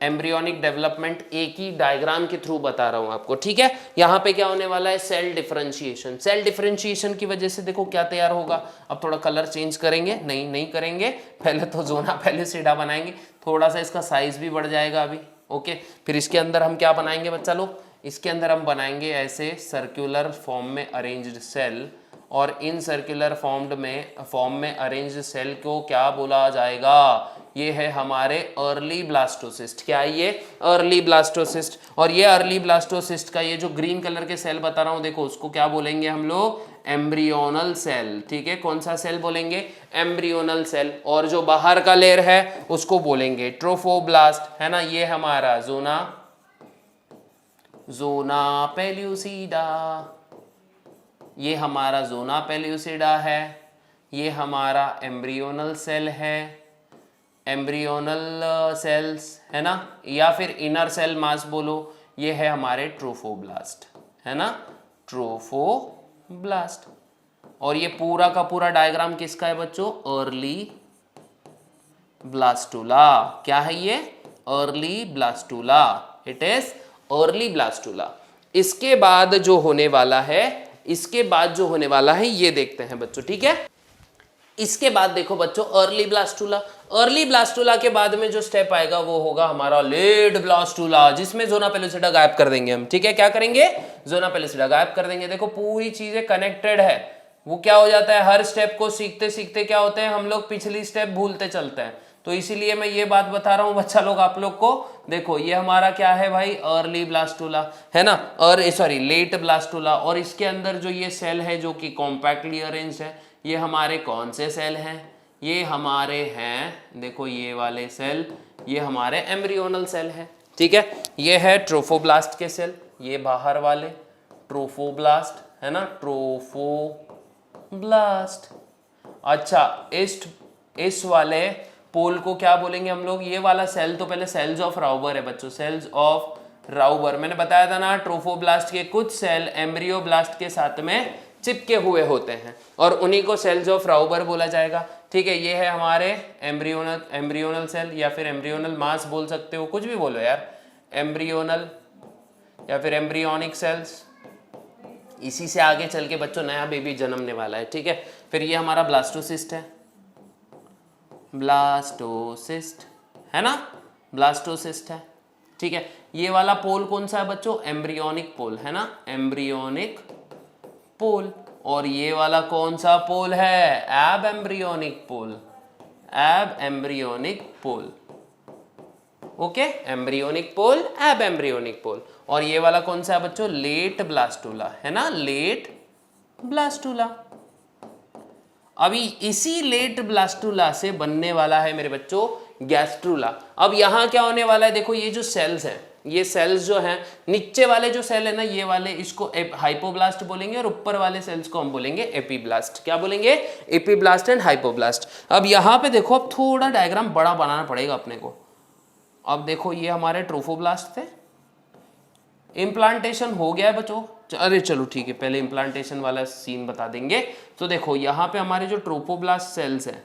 एम्ब्रियोनिक डेवलपमेंट एक ही डायग्राम के थ्रू बता रहा हूं आपको, ठीक है। यहां पे क्या होने वाला है? Cell differentiation. सेल डिफरेंशिएशन की वजह से देखो क्या तैयार होगा। अब थोड़ा कलर चेंज करेंगे, नहीं करेंगे, पहले तो जोना पेलुसिडा बनाएंगे, थोड़ा सा इसका साइज भी बढ़ जाएगा अभी, ओके। फिर इसके अंदर हम क्या बनाएंगे बच्चा लोग? इसके अंदर हम बनाएंगे ऐसे सर्कुलर फॉर्म में अरेंज्ड सेल, और इन सर्कुलर फॉर्म में अरेंज्ड सेल को क्या बोला जाएगा? ये है हमारे अर्ली ब्लास्टोसिस्ट। क्या है ये? Early blastocyst. और ये अर्ली ब्लास्टोसिस्ट का ये जो ग्रीन कलर के सेल बता रहा हूं, देखो उसको क्या बोलेंगे हम लोग? एम्ब्रियोनल सेल, ठीक है। कौन सा सेल बोलेंगे? Embryonal cell. और जो बाहर का लेयर है उसको बोलेंगे ट्रोफोब्लास्ट, है ना। ये हमारा जोना पेल्यूसिडा, ये हमारा जोना पेल्यूसिडा है। ये हमारा एम्ब्रियोनल सेल है, एम्ब्रियोनल सेल्स, है ना, या फिर इनर सेल मास बोलो। ये है हमारे ट्रोफोब्लास्ट, है ना, ट्रोफोब्लास्ट। और ये पूरा का पूरा डायग्राम किसका है बच्चों? Early blastula. क्या है ये? Early blastula. It is early blastula. इसके बाद जो होने वाला है, ये देखते हैं बच्चों, ठीक है। इसके बाद देखो बच्चों अर्ली ब्लास्टुला। अर्ली ब्लास्टुला के बाद में जो स्टेप आएगा वो होगा हमारा लेट ब्लास्टुला, जिसमें जोना पेलुसिडा गायब कर देंगे हम, ठीक है। क्या करेंगे? जोना पेलुसिडा गायब कर देंगे। देखो पूरी चीजें कनेक्टेड है। वो क्या हो जाता है, हर स्टेप को सीखते सीखते क्या होते हैं हम लोग, पिछली स्टेप भूलते चलते हैं। तो इसीलिए मैं ये बात बता रहा हूं बच्चा लोग आप लोग को। देखो ये हमारा क्या है भाई? अर्ली ब्लास्टुला, है ना, और सॉरी लेट ब्लास्टुला। और इसके अंदर जो ये सेल है जो कि कॉम्पैक्टली अरेंज्ड है, ये हमारे कौन से सेल हैं? ये हमारे हैं, देखो ये वाले सेल, ये हमारे एम्ब्रियोनल सेल है, ठीक है। ये है ट्रोफोब्लास्ट के सेल, ये बाहर वाले ट्रोफोब्लास्ट, है ना, ट्रोफोब्लास्ट। अच्छा, इस वाले पोल को क्या बोलेंगे हम लोग? ये वाला सेल तो पहले सेल्स ऑफ राउबर है बच्चों, सेल्स ऑफ राउबर। मैंने बताया था ना, ट्रोफोब्लास्ट के कुछ सेल एम्ब्रियोब्लास्ट के साथ में चिपके हुए होते हैं और उन्हीं को सेल्स ऑफ राउबर बोला जाएगा, ठीक है। ये है हमारे एम्ब्रियोनल सेल, या फिर एम्ब्रियोनल मास बोल सकते हो, कुछ भी बोलो यार, एम्ब्रियोनल या फिर एम्ब्रियोनिक सेल्स। इसी से आगे चल के बच्चों नया बेबी जन्मने वाला है, ठीक है। फिर ये हमारा ब्लास्टोसिस्ट है, ब्लास्टोसिस्ट, है ना, ब्लास्टोसिस्ट है, ठीक है। ये वाला पोल कौन सा है बच्चों? एम्ब्रियोनिक पोल, है ना, एम्ब्रियोनिक पोल। और ये वाला कौन सा पोल है? एब एम्ब्रियोनिक पोल, एब एम्ब्रियोनिक पोल, ओके, एम्ब्रियोनिक पोल, एब एम्ब्रियोनिक पोल। और ये वाला कौन सा है बच्चों? लेट ब्लास्टुला, है ना, लेट ब्लास्टुला। अभी इसी लेट ब्लास्टुला से बनने वाला है मेरे बच्चों गैस्ट्रुला। अब यहां क्या होने वाला है? देखो ये जो सेल्स हैं, ये सेल्स जो हैं, नीचे वाले जो सेल है ना, ये वाले, इसको हाइपोब्लास्ट बोलेंगे, और ऊपर वाले सेल्स को हम बोलेंगे एपीब्लास्ट। क्या बोलेंगे? Epiblast and hypoblast. अब यहाँ पे देखो, अब थोड़ा डायग्राम बड़ा बनाना पड़ेगा अपने को। अब देखो ये हमारे ट्रोफोब्लास्ट थे, इम्प्लांटेशन हो गया है बच्चों। अरे चलो ठीक है, पहले इम्प्लांटेशन वाला सीन बता देंगे। तो देखो यहाँ पे हमारे जो ट्रोफोब्लास्ट सेल्स हैं,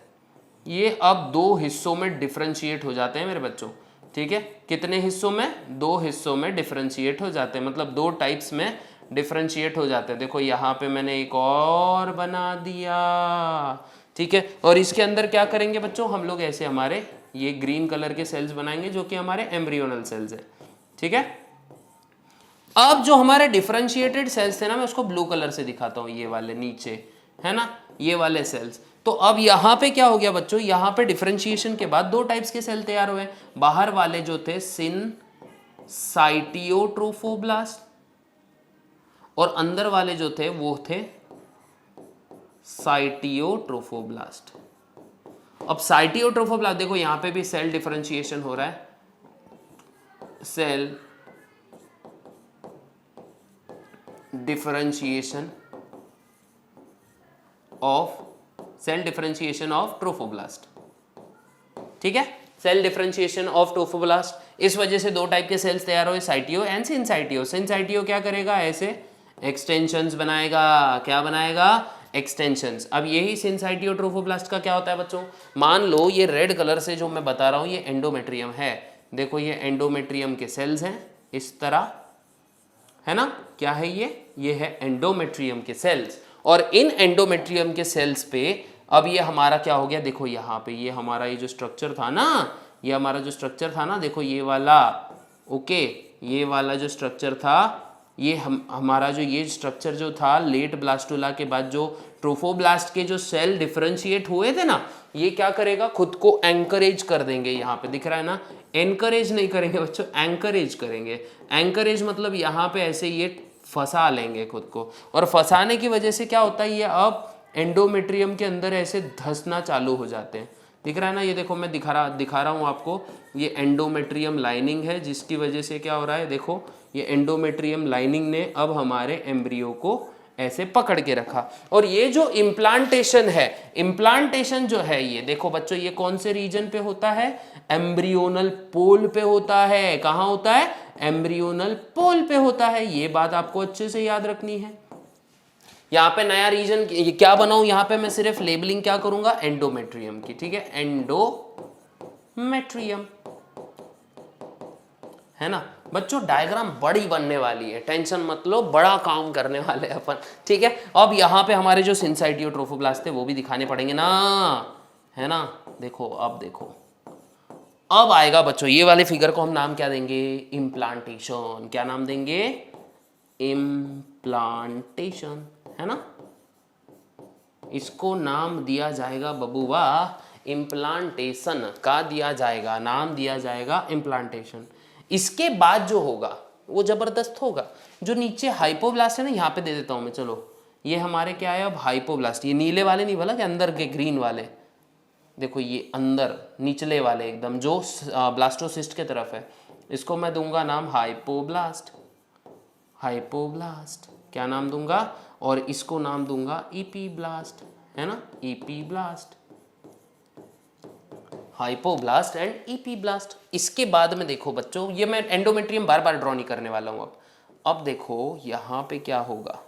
ये अब दो हिस्सों में डिफरेंशिएट हो जाते हैं मेरे बच्चों, ठीक है। कितने हिस्सों में? दो हिस्सों में डिफरेंशिएट हो जाते हैं, मतलब दो टाइप्स में डिफरेंशिएट हो जाते हैं। देखो यहाँ पे मैंने एक और बना दिया, ठीक है। और इसके अंदर क्या करेंगे बच्चों हम लोग? ऐसे हमारे ये ग्रीन कलर के सेल्स बनाएंगे जो कि हमारे एम्ब्रियोनल सेल्स है, ठीक है। अब जो हमारे डिफरेंशिएटेड सेल्स थे ना, मैं उसको ब्लू कलर से दिखाता हूँ, ये वाले नीचे, है ना, ये वाले सेल्स। तो अब यहाँ पे क्या हो गया बच्चों? यहाँ पे डिफरेंशिएशन के बाद दो टाइप्स के सेल तैयार हुए। बाहर वाले जो थे साइटियोट्रोफोब्लास्ट, और अंदर वाले जो थे वो थे साइटियोट्रोफोब्लास्ट। अब साइटियोट्रोफोब्लास्ट देखो यहाँ पे भी सेल डिफरेंशिएशन हो रहा है, cell differentiation of cell differentiation of trophoblast, ठीक है, सेल डिफरेंशिएशन ऑफ ट्रोफोब्लास्ट। इस वजह से दो टाइप के सेल्स तैयार हुए, साइटियो एंड सिनसाइटियो। सिनसाइटियो क्या करेगा, ऐसे एक्सटेंशंस बनाएगा, क्या बनाएगा, एक्सटेंशंस। अब यही सिनसाइटियो ट्रोफोब्लास्ट का क्या होता है बच्चों, मान लो ये रेड कलर से जो मैं बता रहा हूं ये एंडोमेट्रियम है, देखो ये एंडोमेट्रियम के सेल्स हैं इस तरह, है ना, क्या है ये है एंडोमेट्रियम के सेल्स। और इन एंडोमेट्रियम के सेल्स पे अब ये हमारा क्या हो गया, देखो यहाँ पे ये हमारा ये जो स्ट्रक्चर था ना, ये हमारा जो स्ट्रक्चर था ना, देखो ये वाला, ओके, ये वाला जो स्ट्रक्चर था, ये हमारा जो ये स्ट्रक्चर जो था लेट ब्लास्टुला के बाद जो ट्रोफोब्लास्ट के जो सेल डिफरेंशिएट हुए थे ना, ये क्या करेगा, खुद को एंकरेज कर देंगे। यहाँ पे दिख रहा है ना, एनकरेज नहीं करेंगे बच्चों, एंकरेज करेंगे। एंकरेज मतलब यहाँ पे ऐसे ये फंसा लेंगे खुद को, और फंसाने की वजह से क्या होता है, ये अब एंडोमेट्रियम के अंदर ऐसे धंसना चालू हो जाते हैं। दिख रहा है ना, ये देखो मैं दिखा रहा हूँ आपको, ये एंडोमेट्रियम लाइनिंग है, जिसकी वजह से क्या हो रहा है, देखो ये एंडोमेट्रियम लाइनिंग ने अब हमारे एम्ब्रियो को ऐसे पकड़ के रखा। और ये जो इम्प्लांटेशन है, इम्प्लांटेशन जो है ये देखो बच्चों, ये कौन से रीजन पे होता है, एम्ब्रियोनल पोल पे होता है। कहाँ होता है, एम्ब्रियोनल पोल पे होता है। ये बात आपको अच्छे से याद रखनी है। यहाँ पे नया रीजन क्या बनाऊं, यहाँ पे मैं सिर्फ लेबलिंग क्या करूंगा, एंडोमेट्रियम की, ठीक है, एंडोमेट्रियम, है ना बच्चों। डायग्राम बड़ी बनने वाली है, टेंशन मत लो, बड़ा काम करने वाले हैं अपन, ठीक है। अब यहाँ पे हमारे जो सिनसाइटियो ट्रोफोब्लास्ट थे वो भी दिखाने पड़ेंगे ना, है ना। देखो अब देखो, अब आएगा बच्चों ये वाले फिगर को हम नाम क्या देंगे, इम्प्लांटेशन। क्या नाम देंगे, इम्प्लांटेशन, है ना। इसको नाम दिया जाएगा बबुआ, इम्प्लांटेशन का दिया जाएगा, नाम दिया जाएगा इम्प्लांटेशन। इसके बाद जो होगा वो जबरदस्त होगा। जो नीचे हाइपोब्लास्ट है ना, यहाँ पे दे देता हूं मैं, चलो ये हमारे क्या है अब, हाइपोब्लास्ट। ये नीले वाले नहीं बोला कि अंदर के ग्रीन वाले, देखो ये अंदर निचले वाले एकदम जो ब्लास्टोसिस्ट के तरफ है, इसको मैं दूंगा नाम हाइपोब्लास्ट। हाइपोब्लास्ट क्या नाम दूंगा, और इसको नाम दूंगा ईपीब्लास्ट, है ना, ईपीब्लास्ट, हाइपोब्लास्ट एंड ईपीब्लास्ट। इसके बाद में देखो बच्चों, ये मैं एंडोमेट्रियम बार बार ड्रॉ नहीं करने वाला हूँ अब देखो यहाँ पे क्या होगा,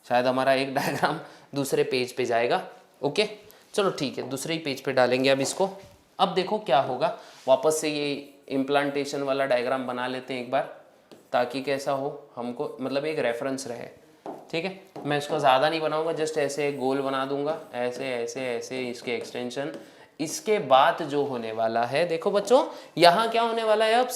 शायद हमारा एक डायग्राम दूसरे पेज पे जाएगा, ओके चलो ठीक है, दूसरे ही पेज पे डालेंगे अब इसको। अब देखो क्या होगा, वापस से ये इम्प्लांटेशन वाला डायग्राम बना लेते हैं एक बार, ताकि कैसा हो हमको, मतलब एक रेफरेंस रहे, ठीक है। मैं इसको ज़्यादा नहीं बनाऊंगा, जस्ट ऐसे गोल बना दूंगा, ऐसे ऐसे ऐसे इसके एक्सटेंशन। इसके बाद जो होने वाला है, देखो बच्चों यहाँ क्या होने वाला है, अब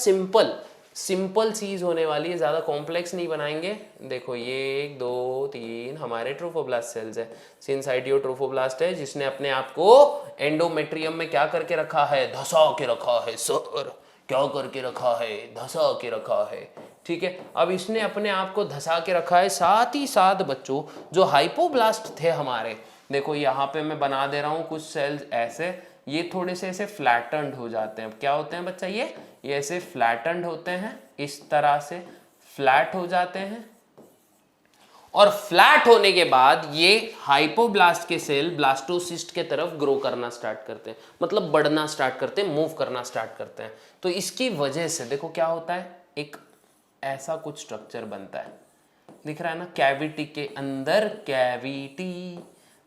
सिंपल चीज़ होने वाली है, ज़्यादा कॉम्प्लेक्स नहीं बनाएंगे। देखो ये 1 2 3 हमारे ट्रोफोब्लास्ट सेल्स है, सिनसाइटियो ट्रोफोब्लास्ट है, जिसने अपने आप को एंडोमेट्रियम में क्या करके रखा है, धसा के रखा है सर, क्या करके रखा है, धसा के रखा है, ठीक है। अब इसने अपने आप को धसा के रखा है, साथ ही साथ बच्चों जो हाइपोब्लास्ट थे हमारे, देखो यहाँ पे मैं बना दे रहा हूँ कुछ सेल्स ऐसे, ये थोड़े से ऐसे फ्लैटन्ड हो जाते हैं। क्या होते हैं बच्चा, ये ऐसे फ्लैटन्ड होते हैं, इस तरह से फ्लैट हो जाते हैं, और फ्लैट होने के बाद ये हाइपोब्लास्ट के सेल ब्लास्टोसिस्ट के तरफ ग्रो करना स्टार्ट करते हैं, मतलब बढ़ना स्टार्ट करते हैं, मूव करना स्टार्ट करते हैं। तो इसकी वजह से देखो क्या होता है, एक ऐसा कुछ स्ट्रक्चर बनता है, दिख रहा है ना, कैविटी के अंदर कैविटी,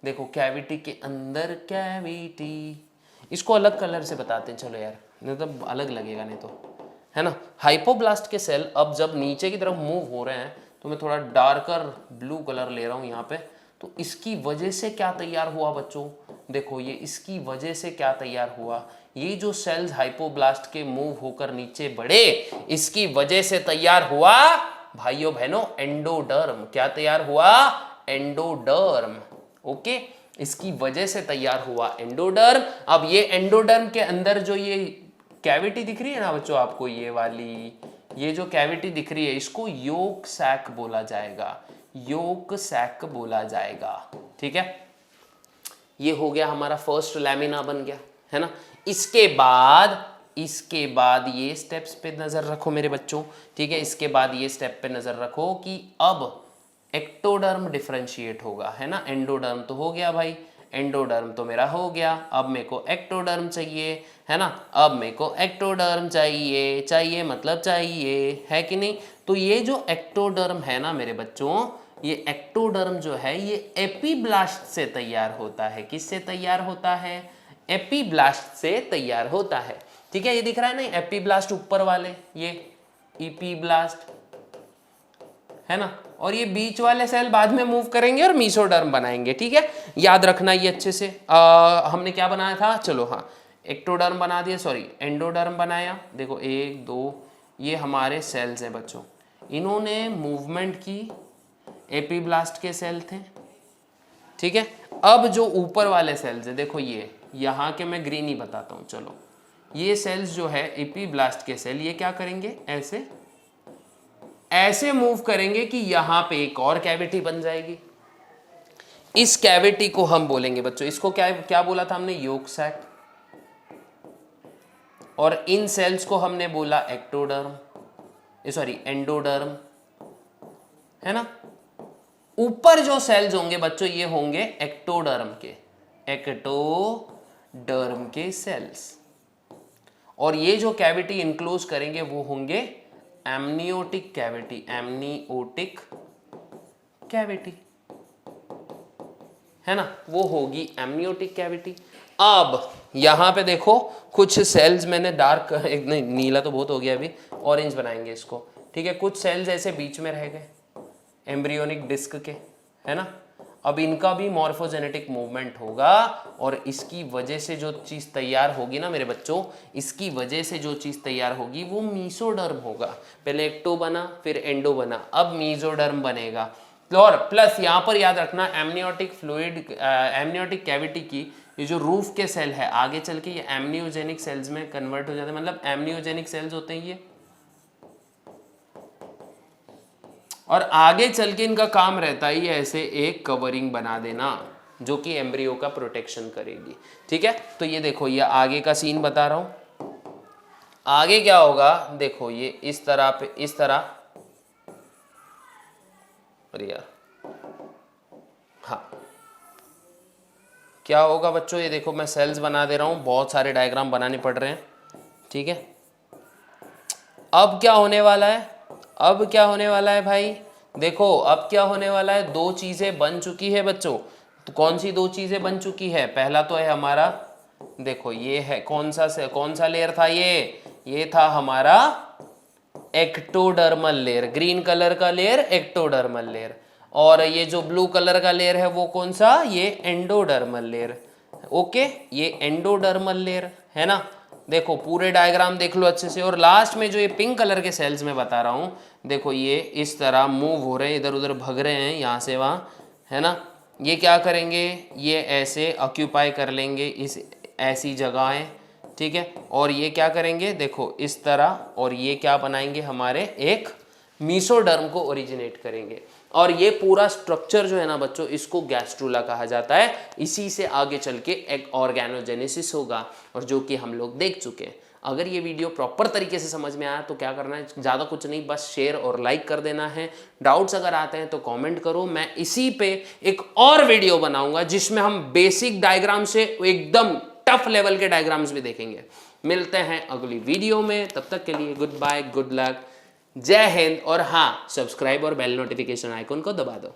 देखो कैविटी के अंदर कैविटी। इसको अलग कलर से बताते हैं, चलो यार, नहीं तो अलग लगेगा नहीं तो, है ना। हाइपोब्लास्ट के सेल अब जब नीचे की तरफ मूव हो रहे हैं, तो मैं थोड़ा डार्कर ब्लू कलर ले रहा हूँ यहाँ पे, तो इसकी वजह से क्या तैयार हुआ बच्चों, देखो ये इसकी वजह से क्या तैयार हुआ, ये जो सेल्स हाइपोब्लास्ट के मूव होकर नीचे बढ़े, इसकी वजह से तैयार हुआ भाइयों बहनों एंडोडर्म। क्या तैयार हुआ, एंडोडर्म, ओके, इसकी वजह से तैयार हुआ एंडोडर्म। अब ये एंडोडर्म के अंदर जो ये कैविटी दिख रही है ना बच्चों आपको, ये वाली, ये जो कैविटी दिख रही है, इसको योक सैक बोला जाएगा, योक सैक बोला जाएगा, ठीक है। ये हो गया हमारा फर्स्ट लैमिना बन गया, है ना। इसके बाद ये स्टेप्स पे नजर रखो मेरे बच्चों, ठीक है। इसके बाद ये स्टेप पे नजर रखो कि अब एक्टोडर्म डिफरेंशिएट होगा, है ना। एंडोडर्म तो हो गया भाई, एंडोडर्म तो मेरा हो गया, अब मेरे को एक्टोडर्म चाहिए, है ना। अब मेरे को एक्टोडर्म चाहिए, चाहिए मतलब चाहिए, है कि नहीं। तो ये जो एक्टोडर्म है ना मेरे बच्चों, ये एक्टोडर्म जो है ये एपीब्लास्ट से तैयार होता है। किससे तैयार होता है? एपीब्लास्ट से तैयार होता है। ठीक है, ये दिख रहा है ना एपीब्लास्ट ऊपर वाले, ये एपीब्लास्ट है ना, और ये बीच वाले सेल बाद में मूव करेंगे और मीसोडर्म बनाएंगे। ठीक है, याद रखना ये अच्छे से। हमने क्या बनाया था, चलो हाँ, एक्टोडर्म बना दिया, सॉरी एंडोडर्म बनाया। देखो 1 2 ये हमारे सेल्स हैं बच्चों, इन्होंने मूवमेंट की, एपीब्लास्ट के सेल थे। ठीक है, अब जो ऊपर वाले सेल्स है, देखो ये यहाँ के मैं ग्रीन ही बताता हूँ। चलो ये सेल्स जो है एपीब्लास्ट के सेल, ये क्या करेंगे, ऐसे ऐसे मूव करेंगे कि यहां पे एक और कैविटी बन जाएगी। इस कैविटी को हम बोलेंगे बच्चों, इसको क्या क्या बोला था हमने, योग सैक। और इन सेल्स को हमने बोला एक्टोडर्म, सॉरी एंडोडर्म, है ना। ऊपर जो सेल्स होंगे बच्चों ये होंगे एक्टोडर्म के, एक्टोडर्म के सेल्स। और ये जो कैविटी इंक्लोज करेंगे वो होंगे एमनियोटिक कैविटी, एमनियोटिक कैविटी, है ना, वो होगी एमनियोटिक कैविटी। अब यहां पे देखो कुछ सेल्स मैंने डार्क, एक नहीं नीला तो बहुत हो गया, अभी ऑरेंज बनाएंगे इसको। ठीक है, कुछ सेल्स ऐसे बीच में रह गए एम्ब्रियोनिक डिस्क के, है ना। अब इनका भी मॉर्फोजेनेटिक मूवमेंट होगा और इसकी वजह से जो चीज़ तैयार होगी ना मेरे बच्चों, इसकी वजह से जो चीज़ तैयार होगी वो मीसोडर्म होगा। पहले एक्टो बना, फिर एंडो बना, अब मीसोडर्म बनेगा। और प्लस यहाँ पर याद रखना एमनियोटिक फ्लूइड, एमनियोटिक कैविटी की ये जो रूफ के सेल है आगे चल के ये एमनियोजेनिक सेल्स में कन्वर्ट हो जाते हैं। मतलब एमनियोजेनिक सेल्स होते हैं ये, और आगे चल के इनका काम रहता है ये ऐसे एक कवरिंग बना देना जो कि एम्ब्रियो का प्रोटेक्शन करेगी। ठीक है, तो ये देखो ये आगे का सीन बता रहा हूं। आगे क्या होगा, देखो ये इस तरह पे, इस तरह, अरे यार हाँ, क्या होगा बच्चों, ये देखो मैं सेल्स बना दे रहा हूं, बहुत सारे डायग्राम बनाने पड़ रहे हैं। ठीक है, अब क्या होने वाला है, अब क्या होने वाला है भाई, देखो अब क्या होने वाला है, दो चीजें बन चुकी है बच्चों। तो कौन सी दो चीजें बन चुकी है, पहला तो है हमारा, देखो ये है कौन सा लेयर था, ये था हमारा एक्टोडर्मल लेयर, ग्रीन कलर का लेयर एक्टोडर्मल लेयर। और ये जो ब्लू कलर का लेयर है वो कौन सा, ये एंडोडर्मल लेयर। ओके, ये एंडोडर्मल लेयर है ना। देखो पूरे डायग्राम देख लो अच्छे से। और लास्ट में जो ये पिंक कलर के सेल्स में बता रहा हूँ, देखो ये इस तरह मूव हो रहे हैं, इधर उधर भग रहे हैं यहाँ से वहाँ, है ना। ये क्या करेंगे, ये ऐसे ऑक्यूपाई कर लेंगे इस ऐसी जगहें। ठीक है, और ये क्या करेंगे, देखो इस तरह, और ये क्या बनाएंगे, हमारे एक मीसोडर्म को ओरिजिनेट करेंगे। और ये पूरा स्ट्रक्चर जो है ना बच्चों, इसको गैस्ट्रूला कहा जाता है। इसी से आगे चल के एक ऑर्गेनोजेनेसिस होगा, और जो कि हम लोग देख चुके हैं। अगर ये वीडियो प्रॉपर तरीके से समझ में आया तो क्या करना है, ज़्यादा कुछ नहीं, बस शेयर और लाइक कर देना है। डाउट्स अगर आते हैं तो कमेंट करो, मैं इसी पे एक और वीडियो बनाऊंगा जिसमें हम बेसिक डायग्राम से एकदम टफ लेवल के डायग्राम्स भी देखेंगे। मिलते हैं अगली वीडियो में, तब तक के लिए गुड बाय, गुड लक, जय हिंद। और हाँ, सब्सक्राइब और बेल नोटिफिकेशन आइकन को दबा दो।